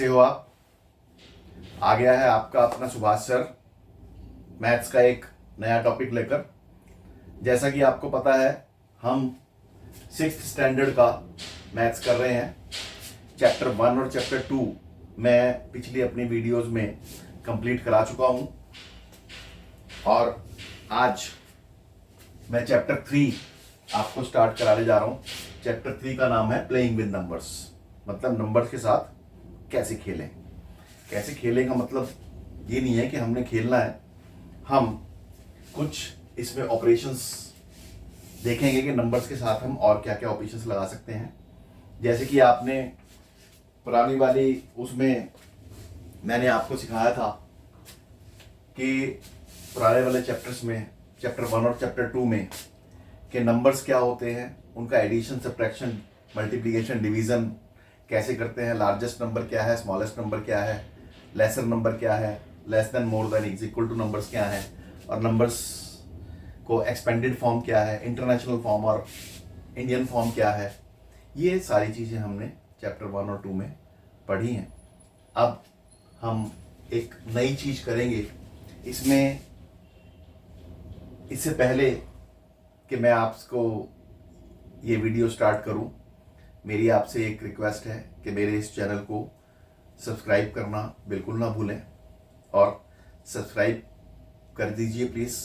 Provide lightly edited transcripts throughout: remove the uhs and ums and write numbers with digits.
कैसे हो आप? आ गया है आपका अपना सुभाष सर मैथ्स का एक नया टॉपिक लेकर। जैसा कि आपको पता है हम 6th स्टैंडर्ड का मैथ्स कर रहे हैं। चैप्टर 1 और चैप्टर 2 मैं पिछली अपनी वीडियोस में कंप्लीट करा चुका हूं और आज मैं चैप्टर 3 आपको स्टार्ट कराने जा रहा हूं। चैप्टर 3 का नाम है प्लेइंग विद नंबर्स, मतलब नंबर्स के साथ कैसे खेलें। कैसे खेलें का मतलब ये नहीं है कि हमने खेलना है, हम कुछ इसमें ऑपरेशंस देखेंगे कि नंबर्स के साथ हम और क्या क्या ऑपरेशंस लगा सकते हैं। जैसे कि आपने पुरानी वाली उसमें मैंने आपको सिखाया था कि पुराने वाले चैप्टर्स में चैप्टर 1 और चैप्टर 2 में कि नंबर्स क्या होते हैं, उनका एडिशन, सब्ट्रैक्शन, मल्टीप्लिकेशन, डिवीज़न कैसे करते हैं, लार्जेस्ट नंबर क्या है, स्मॉलेस्ट नंबर क्या है, लेसर नंबर क्या है, less than, more than, is equal two numbers क्या है, और नंबर्स को एक्सपेंडेड फॉर्म क्या है, इंटरनेशनल फॉर्म और इंडियन फॉर्म क्या है। ये सारी चीज़ें हमने चैप्टर 1 और 2 में पढ़ी हैं। अब हम एक नई चीज़ करेंगे इसमें। इससे पहले कि मैं आपको ये वीडियो स्टार्ट करूं, मेरी आपसे एक रिक्वेस्ट है कि मेरे इस चैनल को सब्सक्राइब करना बिल्कुल ना भूलें और सब्सक्राइब कर दीजिए प्लीज़।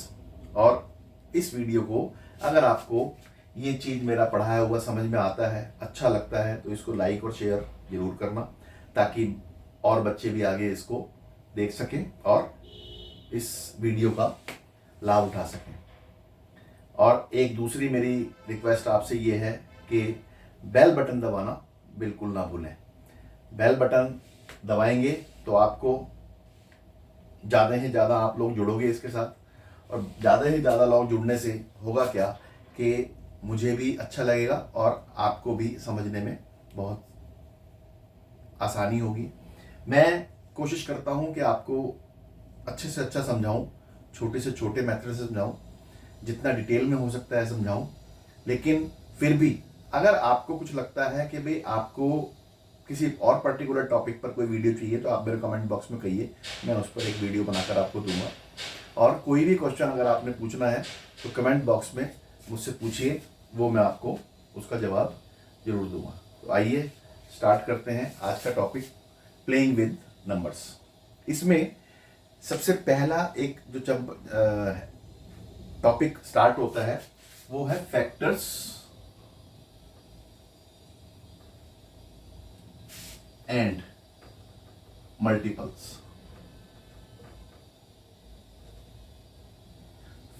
और इस वीडियो को अगर आपको ये चीज़ मेरा पढ़ाया हुआ समझ में आता है, अच्छा लगता है, तो इसको लाइक और शेयर ज़रूर करना ताकि और बच्चे भी आगे इसको देख सकें और इस वीडियो का लाभ उठा सकें। और एक दूसरी मेरी रिक्वेस्ट आपसे ये है कि बेल बटन दबाना बिल्कुल ना भूलें। बेल बटन दबाएंगे तो आपको ज़्यादा से ज़्यादा आप लोग जुड़ोगे इसके साथ, और ज़्यादा से ज़्यादा लोग जुड़ने से होगा क्या कि मुझे भी अच्छा लगेगा और आपको भी समझने में बहुत आसानी होगी। मैं कोशिश करता हूँ कि आपको अच्छे से अच्छा समझाऊँ, छोटे से छोटे मेथड से समझाऊँ, जितना डिटेल में हो सकता है समझाऊँ। लेकिन फिर भी अगर आपको कुछ लगता है कि भाई आपको किसी और पर्टिकुलर टॉपिक पर कोई वीडियो चाहिए तो आप मेरे कमेंट बॉक्स में कहिए, मैं उस पर एक वीडियो बनाकर आपको दूंगा। और कोई भी क्वेश्चन अगर आपने पूछना है तो कमेंट बॉक्स में मुझसे पूछिए, वो मैं आपको उसका जवाब जरूर दूंगा। तो आइए स्टार्ट करते हैं आज का टॉपिक, प्लेइंग विद नंबर्स। इसमें सबसे पहला एक जो जब टॉपिक स्टार्ट होता है वो है फैक्टर्स एंड मल्टीपल्स।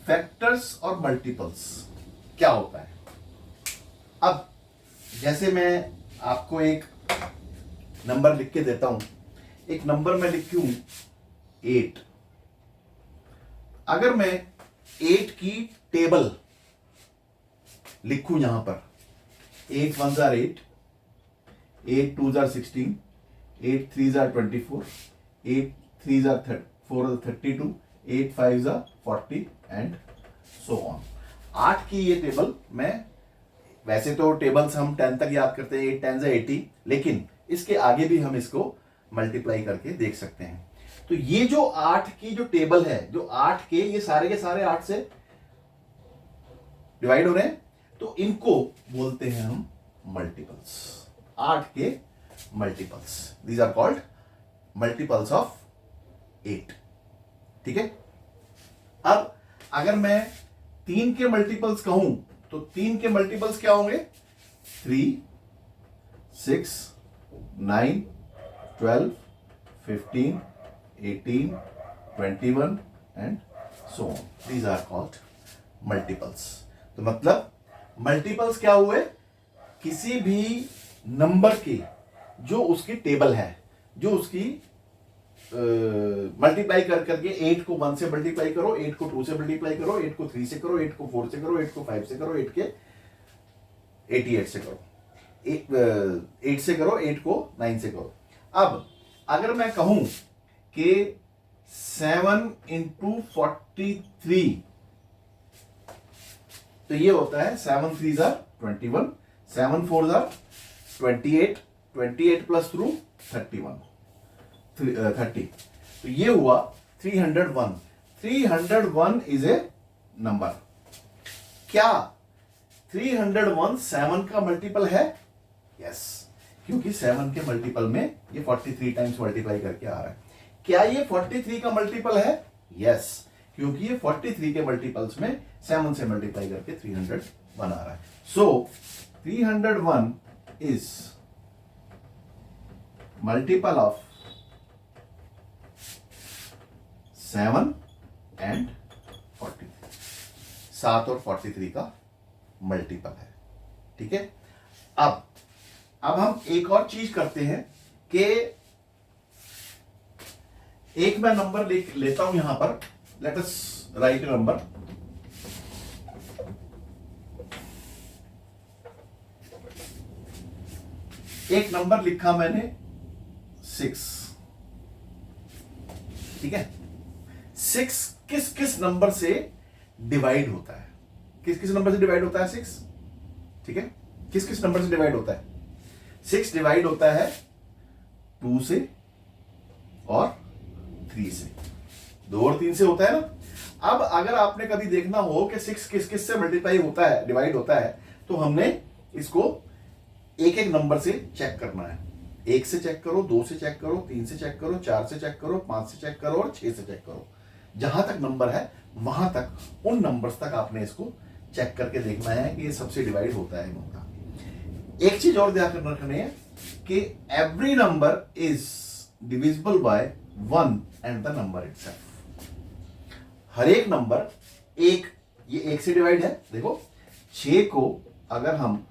फैक्टर्स और मल्टीपल्स क्या होता है? अब जैसे मैं आपको एक नंबर लिख के देता हूं, एक नंबर मैं लिखूं 8। अगर मैं 8 की टेबल लिखूं यहां पर, 8 1s are 8, 8 2s are 16, 8 3s are 24, 8 3s are 4 are 32, 8 5s are 40 and so on. 8 की ये टेबल मैं, वैसे तो टेबल्स हम 10 तक याद करते हैं, 8 10s are 80, लेकिन इसके आगे भी हम इसको मल्टीप्लाई करके देख सकते हैं। तो ये जो 8 की जो टेबल है, जो 8 के सारे 8 से डिवाइड हो रहे हैं, तो इनको बोलते हैं हम मल्टीपल्स। 8 के multiples, these are called multiples of 8। ठीक है। अब अगर मैं 3 के मल्टीपल्स कहूं तो 3 के मल्टीपल्स क्या होंगे? 3 6 9 12 15 18 21 and so on. These are called multiples. तो मतलब मल्टीपल्स क्या हुए? किसी भी नंबर के जो उसकी टेबल है, जो उसकी मल्टीप्लाई कर करके 8 को 1 से मल्टीप्लाई करो, 8 को 2 से मल्टीप्लाई करो, 8 को 3 से करो, 8 को 4 से करो, 8 को 5 से करो, 8 के 88 से करो, 8 से करो, 8 को 9 से करो। अब अगर मैं कहूं कि 7 into 43, तो ये होता है 7 3s are 21, 7 4s are 28, 28 plus 2 31। 30, तो ये हुआ 301। 301 इज ए नंबर। क्या 301 7 का मल्टीपल है? यस, क्योंकि 7 के मल्टीपल में ये 43 टाइम्स मल्टीप्लाई करके आ रहा है। क्या ये 43 का मल्टीपल है? यस, क्योंकि ये 43 के मल्टीपल्स में 7 से मल्टीप्लाई करके 301 आ रहा है। सो 301 इज मल्टीपल ऑफ 7 एंड 43। 7 और 43 का मल्टीपल है। ठीक है, अब हम एक और चीज करते हैं कि एक मैं नंबर लेता हूं यहां पर। लेट अस राइट ए नंबर। एक नंबर लिखा मैंने 6। ठीक है, 6 किस किस नंबर से डिवाइड होता है? किस किस नंबर से डिवाइड होता है 6? ठीक है, किस किस नंबर से डिवाइड होता है? 6 डिवाइड होता है 2 से और 3 से। 2 और 3 से होता है ना। अब अगर आपने कभी देखना हो कि 6 किस किस से मल्टीप्लाई होता है, डिवाइड होता है, तो हमने इसको एक एक नंबर से चेक करना है। 1 से चेक करो, 2 से चेक करो, 3 से चेक करो, 4 से चेक करो, 5 से चेक करो और 6 से चेक करो। जहां तक नंबर है वहां तक, उन नंबर्स तक आपने इसको चेक करके देखना है कि ये सबसे डिवाइड होता है होता। एक चीज और ध्यान रखनी है कि every number is divisible by 1 and the number itself. हर एक नंबर एक, ये 1 से डिवाइड है। देखो 6 को अगर हम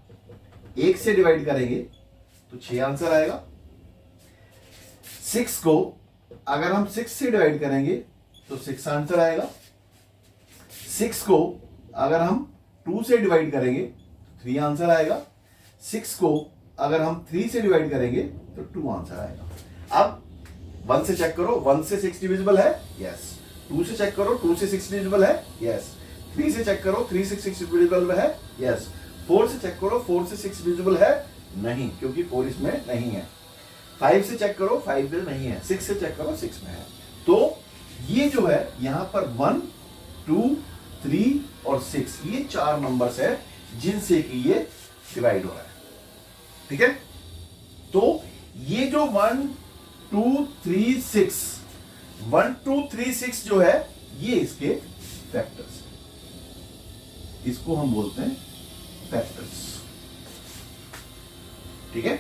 1 से डिवाइड करेंगे तो 6 आंसर आएगा। 6 को अगर हम 6 से डिवाइड करेंगे तो 6 आंसर आएगा। 6 को अगर हम 2 से डिवाइड करेंगे तो 3 आंसर आएगा। 6 को अगर हम 3 से डिवाइड करेंगे तो 2 आंसर आएगा। अब 1 से चेक करो, 1 से 6 डिविजिबल है? यस। 2 से चेक करो, 2 से 6 डिविजिबल है? यस। 3 से चेक करो, 3 से 6 डिविजिबल है? यस। 4 से चेक करो, 4 से 6 डिविजिबल है? नहीं, क्योंकि 4 इसमें नहीं है। 5 से चेक करो, 5 में नहीं है। 6 से चेक करो, 6 में है। तो ये जो है यहां पर 1, 2, 3 और 6, ये 4 नंबर्स है जिनसे कि ये डिवाइड हो रहा है। ठीक है, तो ये जो 1, 2, 3, 6, 1, 2, 3, 6 जो है ये इसके फैक्टर्स, इसको हम बोलते हैं फैक्टर्स। ठीक है,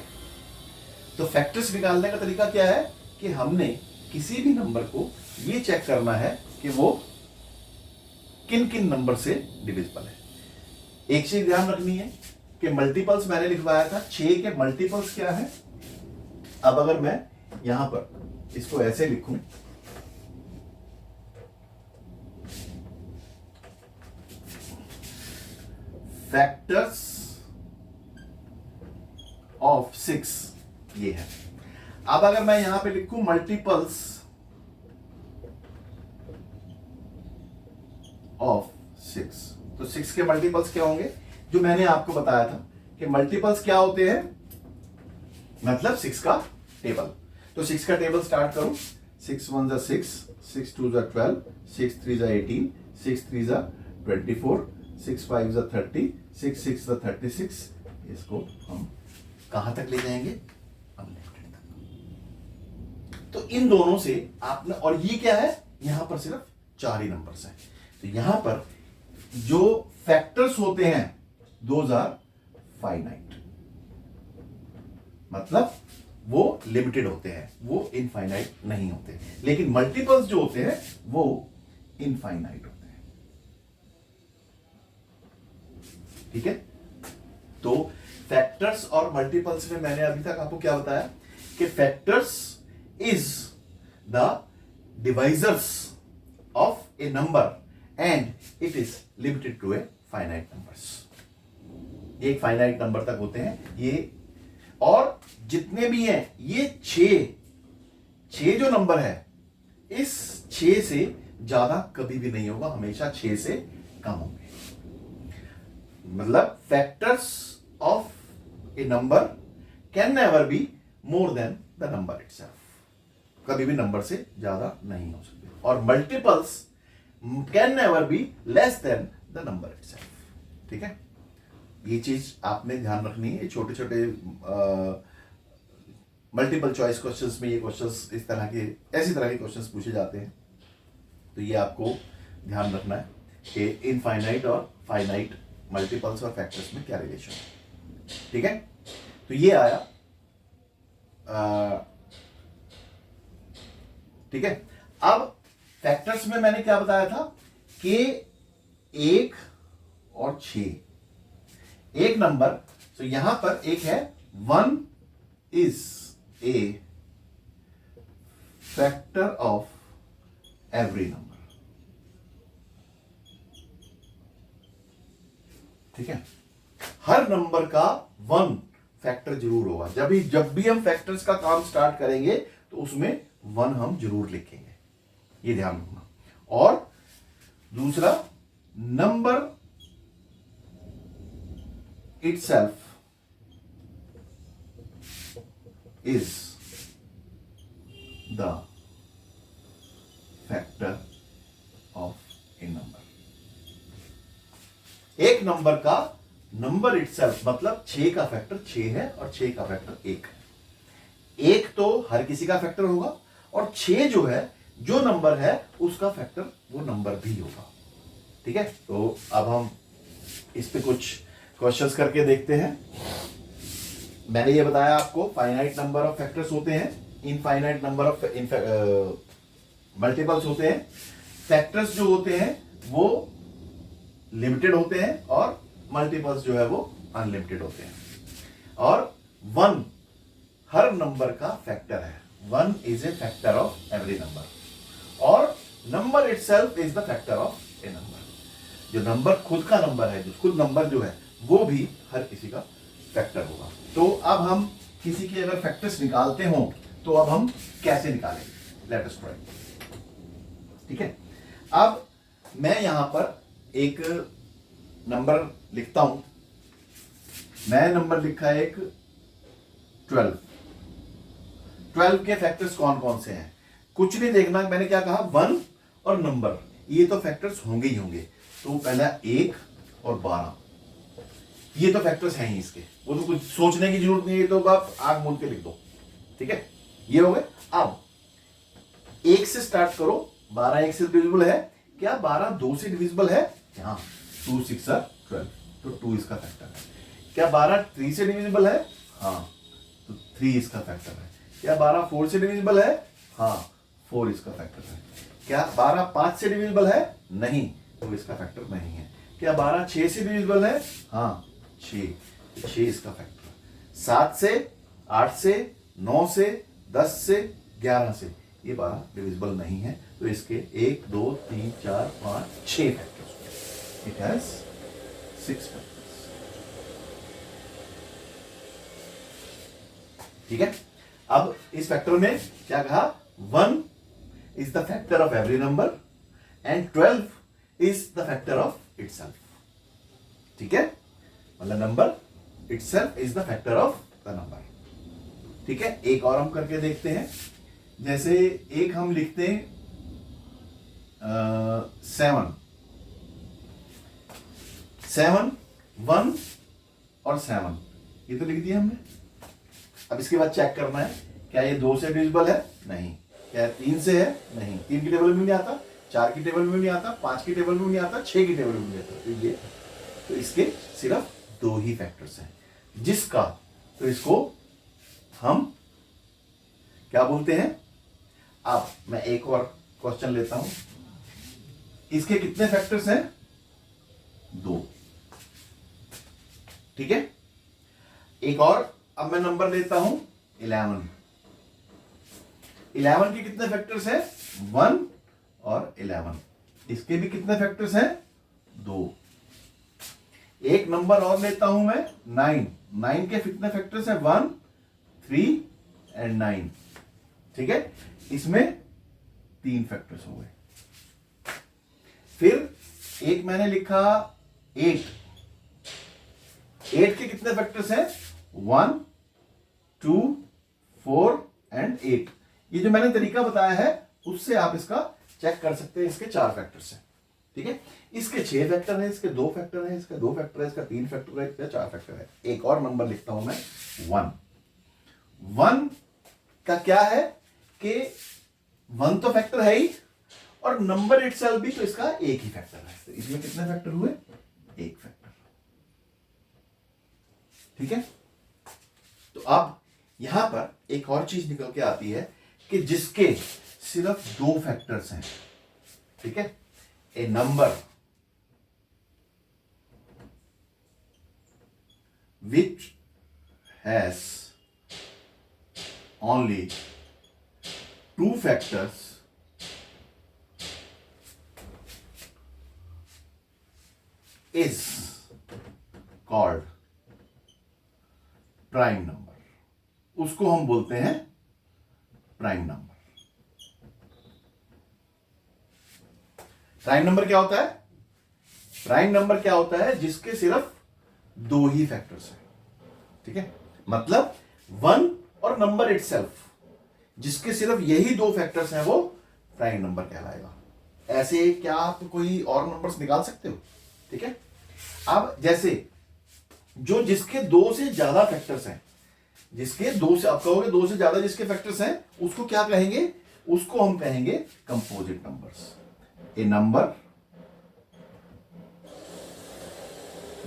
तो फैक्टर्स निकालने का तरीका क्या है कि हमने किसी भी नंबर को ये चेक करना है कि वो किन किन नंबर से डिविजिबल है। एक चीज ध्यान रखनी है कि मल्टीपल्स मैंने लिखवाया था, 6 के मल्टीपल्स क्या है। अब अगर मैं यहां पर इसको ऐसे लिखूं, फैक्टर्स ऑफ 6 ये है। अब अगर मैं यहां पे लिखूं मल्टीपल्स ऑफ 6, तो 6 के मल्टीपल्स क्या होंगे? जो मैंने आपको बताया था कि मल्टीपल्स क्या होते हैं, मतलब 6 का टेबल। तो 6 का टेबल स्टार्ट करो। 6 1 जा 6, 6 2 जा 12, 6 3 जा 18, 6 3 जा 24, 6 5 जा 30, 6 6 जा 36। इसको हम कहां तक ले जाएंगे? अनलिमिटेड तक। तो इन दोनों से आपने, और ये क्या है, यहां पर सिर्फ 4 ही नंबर्स हैं। तो यहां पर जो फैक्टर्स होते हैं दोज आर फाइनाइट, मतलब वो लिमिटेड होते हैं, वो इनफाइनाइट नहीं होते। लेकिन मल्टीपल्स जो होते हैं वो इनफाइनाइट होते हैं। ठीक है, तो फैक्टर्स और मल्टीपल्स में मैंने अभी तक आपको क्या बताया कि factors is the divisors of a number and it is limited to a finite numbers. एक फाइनाइट नंबर तक होते हैं ये, और जितने भी हैं ये 6 जो नंबर है, इस 6 से ज्यादा कभी भी नहीं होगा, हमेशा 6 से कम होंगे। मतलब factors of a number can never be more than the number itself. कभी भी नंबर से ज्यादा नहीं हो सकते, और multiples can never be less than the number itself. ठीक है, ये चीज आपने ध्यान रखनी है। छोटे छोटे मल्टीपल चॉइस क्वेश्चंस में ये क्वेश्चंस इस तरह के, ऐसी तरह के क्वेश्चंस पूछे जाते हैं, तो ये आपको ध्यान रखना है कि इनफाइनाइट और फाइनाइट मल्टीपल्स और फैक्टर्स में क्या रिलेशन है। ठीक है, तो ये आया। ठीक है, अब फैक्टर्स में मैंने क्या बताया था कि 1 और 6 एक नंबर, तो यहां पर एक है 1 is a factor of every number. ठीक है, हर नंबर का 1 फैक्टर जरूर होगा। जब भी हम फैक्टर्स का काम स्टार्ट करेंगे तो उसमें 1 हम जरूर लिखेंगे, ये ध्यान रखना। और दूसरा, number itself is the factor of a number। एक नंबर का नंबर itself मतलब 6 का फैक्टर 6 है और 6 का फैक्टर 1 है। 1 तो हर किसी का फैक्टर होगा, और 6 जो है, जो नंबर है उसका फैक्टर वो नंबर भी होगा। ठीक है, तो अब हम इस पे कुछ क्वेश्चंस करके देखते हैं। मैंने ये बताया आपको फाइनाइट नंबर ऑफ फैक्टर्स होते हैं, इनफाइनाइट नंबर ऑफ मल्टीपल्स होते हैं। फैक्टर्स जो होते हैं वो लिमिटेड होते हैं, और मल्टीपल्स जो है वो अनलिमिटेड होते हैं। और 1 हर नंबर का फैक्टर है। 1 is a factor of every number, और number itself is the factor of a number. जो नंबर खुद का नंबर है, जो खुद नंबर जो है, वो भी हर किसी का फैक्टर होगा। तो अब हम किसी के अगर फैक्टर्स निकालते हो तो अब हम कैसे निकालेंगे, लेट अस ट्राई। ठीक है, अब मैं यहां पर एक नंबर लिखता हूं। मैं नंबर लिखा है एक 12। 12 के फैक्टर्स कौन कौन से हैं, कुछ नहीं देखना। मैंने क्या कहा, 1 और नंबर, ये तो फैक्टर्स होंगे ही होंगे। तो पहला 1 और 12, ये तो फैक्टर्स हैं ही इसके, वो तो कुछ सोचने की जरूरत नहीं है, तो आप आग मूंद के लिख दो। ठीक है, ये हो गए। अब 1 से स्टार्ट करो। 12 1 से डिविजिबल है क्या? 12 2 से डिविजिबल है? हाँ, 2 6 12, तो 2 इसका फैक्टर है। क्या 12 3 से डिविजिबल है? हाँ, तो 3 इसका फैक्टर है। क्या 12 4 से डिविजिबल है? हाँ, 4 इसका फैक्टर है। क्या 12 5 से डिविजिबल है? नहीं, तो इसका फैक्टर नहीं है। क्या 12 6 से डिविजिबल है? हाँ, 6 इसका फैक्टर है। 7 से, 8 से, 9 से, 10 से, 11 से, ये 12 डिविजिबल नहीं है, तो इसके 1 2 3 4 5 6 फैक्टर्स। It has 6 factors. ठीक है, अब इस फैक्टर में क्या कहा? 1 is the factor of every number and 12 is the factor of itself. ठीक है, मतलब number itself is the factor of the number. ठीक है, एक और हम करके देखते हैं। जैसे एक हम लिखते हैं 7, 1 और 7, ये तो लिख दिया हमने। अब इसके बाद चेक करना है, क्या ये 2 से डिविजिबल है? नहीं। क्या 3 से है? नहीं। 3 की टेबल में नहीं आता, 4 की टेबल में नहीं आता, 5 की टेबल में नहीं आता, 6 की टेबल में नहीं आता। तो इसके सिर्फ 2 ही फैक्टर्स हैं, जिसका, तो इसको हम क्या बोलते हैं? अब मैं एक और क्वेश्चन लेता हूं। इसके कितने फैक्टर्स हैं? 2। ठीक है, एक और। अब मैं नंबर लेता हूं 11। 11 के कितने फैक्टर्स हैं? 1 और 11। इसके भी कितने फैक्टर्स हैं? 2। एक नंबर और लेता हूं मैं 9। 9 के कितने फैक्टर्स हैं? 1 3 एंड 9। ठीक है, इसमें 3 फैक्टर्स हो गए। फिर एक मैंने लिखा 8। 8 के कितने फैक्टर्स हैं? 1 2 4 एंड 8। ये जो मैंने तरीका बताया है उससे आप इसका चेक कर सकते हैं। इसके 4 फैक्टर्स हैं, ठीक है। इसके 6 फैक्टर है, इसके 2 फैक्टर है, इसके 2 फैक्टर है, इसका 3 फैक्टर है, इसका 4 फैक्टर है। एक और नंबर लिखता हूं मैं 1। 1 का क्या है कि 1 तो फैक्टर है ही, और नंबर इटसेल्फ भी, तो इसका एक ही फैक्टर है। तो इसमें कितने फैक्टर हुए? एक फैक्टर, ठीक है। तो अब यहां पर एक और चीज निकल के आती है कि जिसके सिर्फ 2 फैक्टर्स हैं, ठीक है। A number which has only 2 factors is called prime number. उसको हम बोलते हैं प्राइम नंबर। प्राइम नंबर क्या होता है? प्राइम नंबर क्या होता है? जिसके सिर्फ 2 ही फैक्टर्स हैं, ठीक है। मतलब 1 और नंबर इटसेल्फ, जिसके सिर्फ यही 2 फैक्टर्स हैं, वो प्राइम नंबर कहलाएगा। ऐसे क्या आप कोई और नंबर्स निकाल सकते हो? ठीक है। अब जैसे जो जिसके 2 से ज्यादा फैक्टर्स हैं, जिसके 2 से, आप कहोगे 2 से ज्यादा जिसके फैक्टर्स हैं, उसको क्या कहेंगे? उसको हम कहेंगे composite numbers. A number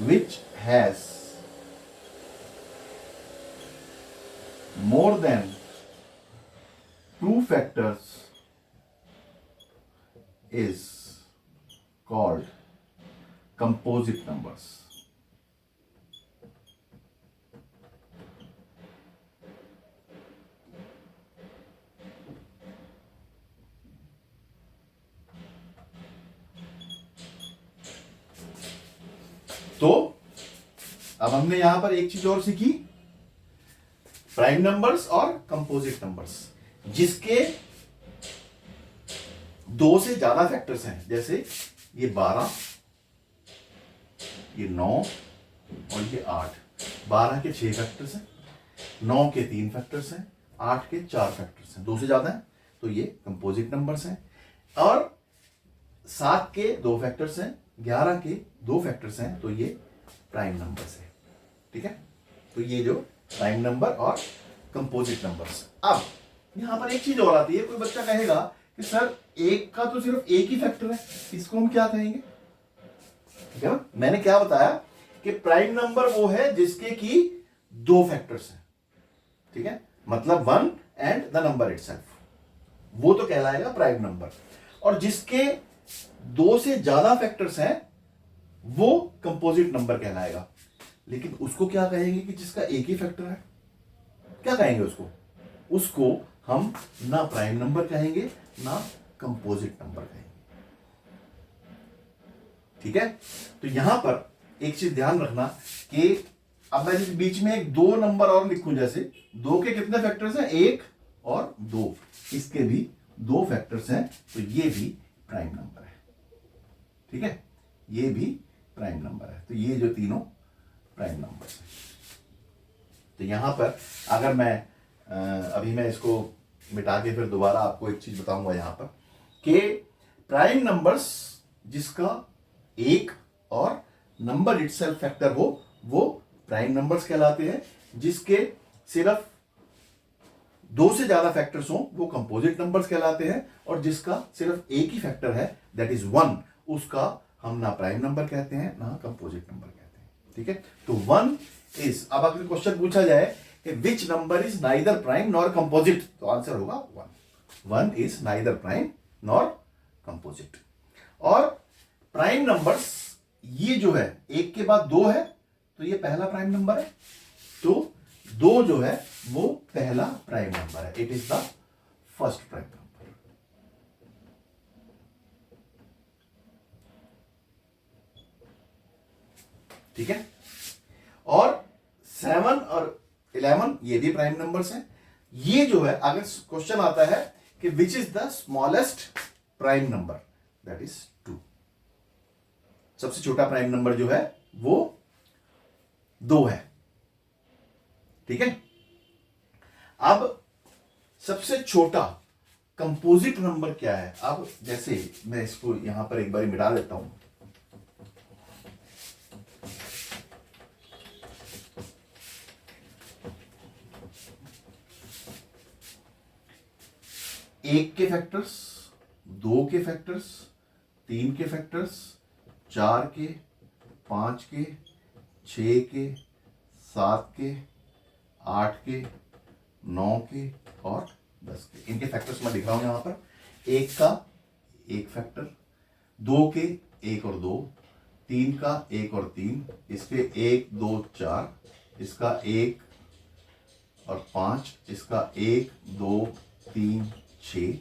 which has more than 2 factors is called composite numbers. तो अब हमने यहां पर एक चीज और सीखी, प्राइम नंबर्स और कंपोजिट नंबर्स। जिसके 2 से ज्यादा फैक्टर्स हैं, जैसे ये 12, ये 9 और ये 8। 12 के 6 फैक्टर्स हैं, 9 के 3 फैक्टर्स हैं, 8 के 4 फैक्टर्स हैं। 2 से ज्यादा हैं तो ये कंपोजिट नंबर्स हैं। और 7 के 2 फैक्टर्स हैं, 11 के 2 फैक्टर्स हैं, तो ये प्राइम नंबर्स है, ठीक है। तो ये जो प्राइम नंबर और कंपोजिट नंबर्स। अब यहां पर एक चीज और आती है, कोई बच्चा कहेगा कि सर एक का तो सिर्फ एक ही फैक्टर है, इसको हम क्या कहेंगे? ठीक है ना, मैंने क्या बताया कि प्राइम नंबर वो है जिसके की 2 फैक्टर्स हैं, ठीक है। मतलब 1 एंड द नंबर इटसेल्फ, वो तो कहलाएगा प्राइम नंबर। और जिसके 2 से ज्यादा फैक्टर्स हैं, वो कंपोजिट नंबर कहलाएगा। लेकिन उसको क्या कहेंगे कि जिसका एक ही फैक्टर है? क्या कहेंगे उसको? उसको हम ना प्राइम नंबर कहेंगे ना कंपोजिट नंबर कहेंगे, ठीक है। तो यहां पर एक चीज ध्यान रखना कि अब मैं बीच में एक 2 नंबर और लिखूं, जैसे 2 के कितने फैक्टर्स हैं? 1 और 2, इसके भी 2 फैक्टर्स हैं, तो ये भी प्राइम नंबर है, ठीक है। ये भी प्राइम नंबर है। तो ये जो तीनों प्राइम नंबर्स हैं। तो यहां पर अगर मैं अभी मैं इसको मिटा के फिर दोबारा आपको एक चीज बताऊंगा यहां पर कि प्राइम नंबर्स जिसका 1 और नंबर इटसेल्फ फैक्टर हो, वो प्राइम नंबर्स कहलाते हैं। जिसके सिर्फ 2 से ज्यादा फैक्टर्स हो, वो कंपोजिट नंबर्स कहलाते हैं। और जिसका सिर्फ एक ही फैक्टर है, दैट इज 1, उसका हम ना प्राइम नंबर कहते हैं ना कंपोजिट नंबर कहते हैं, ठीक है। तो 1 इज, अब अगर क्वेश्चन पूछा जाए कि which number is neither prime nor composite, तो आंसर होगा 1। 1 is neither prime nor composite. और प्राइम नंबर्स ये जो है, 1 के बाद 2 है, तो ये पहला प्राइम नंबर है। तो 2 जो है वो पहला प्राइम नंबर है, it is the first prime number, ठीक है। और 7 और 11 ये भी प्राइम नंबर्स हैं। ये जो है, अगर क्वेश्चन आता है कि which is the smallest prime number, that is 2। सबसे छोटा प्राइम नंबर जो है वो 2 है, ठीक है। अब सबसे छोटा कंपोजिट नंबर क्या है? अब जैसे मैं इसको यहां पर एक बार मिटा देता हूं। एक के फैक्टर्स, दो के फैक्टर्स, तीन के फैक्टर्स, चार के, पांच के, छः के, सात के, आठ के, नौ के और 10 के। इनके फैक्टर्स मैं लिख रहा हूं यहां पर। एक का एक फैक्टर, दो के एक और दो, तीन का एक और तीन, इसके एक दो चार, इसका एक और पांच, इसका एक दो तीन छः,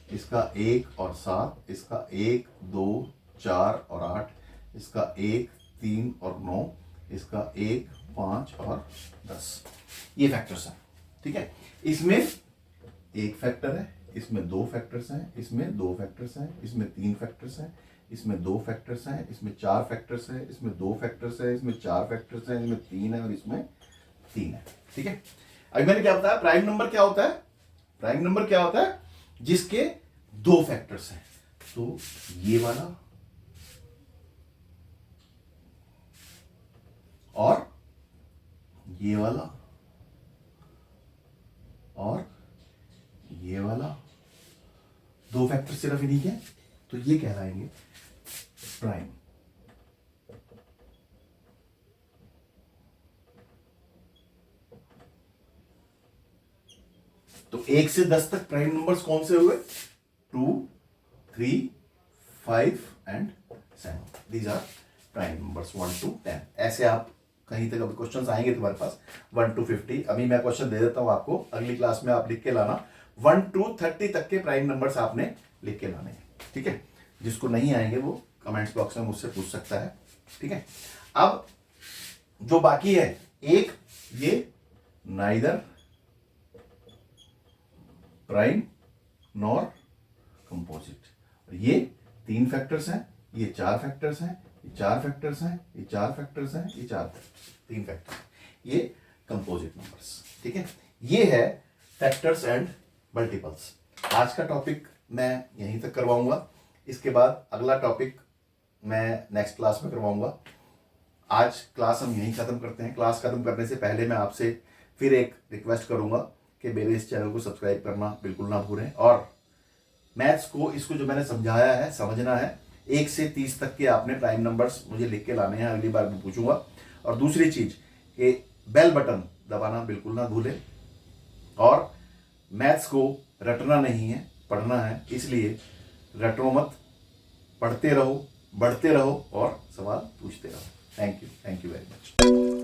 इसका एक और सात, इसका एक दो चार और आठ, इसका एक तीन और नौ, इसका एक पाँच और 10। ये फैक्टर्स हैं, ठीक है। इसमें एक फैक्टर है, इसमें दो फैक्टर्स हैं, इसमें दो फैक्टर्स हैं, इसमें तीन फैक्टर्स हैं, इसमें दो फैक्टर्स हैं, इसमें चार फैक्टर्स हैं, इसमें दो फैक्टर्स हैं, इसमें चार फैक्टर्स हैं, इसमें तीन है और इसमें तीन है, ठीक है। अभी मैंने क्या बताया, प्राइम नंबर क्या होता है? प्राइम नंबर क्या होता है? जिसके दो फैक्टर्स हैं। तो ये वाला और ये वाला और ये वाला, दो फैक्टर सिर्फ इन्हीं के, तो ये कहलाएंगे प्राइम। तो 1 से 10 तक प्राइम नंबर्स कौन से हुए? 2, 3, 5 and 7। These are prime numbers 1 to 10। ऐसे आप कहीं तक अभी क्वेश्चंस आएंगे तुम्हारे पास 1 to 50। अभी मैं क्वेश्चन दे देता हूं आपको, अगली क्लास में आप लिख के लाना। 1 to 30 तक के प्राइम नंबर्स आपने लिख के लाने हैं, ठीक है। जिसको नहीं आएंगे वो कमेंट्स बॉक्स में मुझसे पूछ सकता है, ठीक है। अब जो बाकी है, एक ये नाइदर प्राइम नॉर कंपोजिट, ये तीन फैक्टर्स हैं, ये चार फैक्टर्स हैं, ये चार फैक्टर्स हैं, ये चार फैक्टर्स हैं, ये चार फैक्टर्स, तीन फैक्टर्स, ये कंपोजिट नंबर्स, ठीक है। ये है फैक्टर्स एंड मल्टीपल्स। आज का टॉपिक मैं यहीं तक करवाऊंगा, इसके बाद अगला टॉपिक मैं नेक्स्ट क्लास में करवाऊंगा। आज क्लास हम यहीं खत्म करते हैं। क्लास खत्म करने से पहले मैं आपसे फिर एक रिक्वेस्ट करूंगा कि मेरे इस चैनल को सब्सक्राइब करना बिल्कुल ना भूलें, और मैथ्स को, इसको जो मैंने समझाया है समझना है। 1 से 30 तक के आपने प्राइम नंबर्स मुझे लिख के लाने हैं, अगली बार मैं पूछूंगा। और दूसरी चीज कि बेल बटन दबाना बिल्कुल ना भूलें, और मैथ्स को रटना नहीं है, पढ़ना है, इसलिए रटो मत, पढ़ते रहो, बढ़ते रहो और सवाल पूछते रहो। Thank you very much.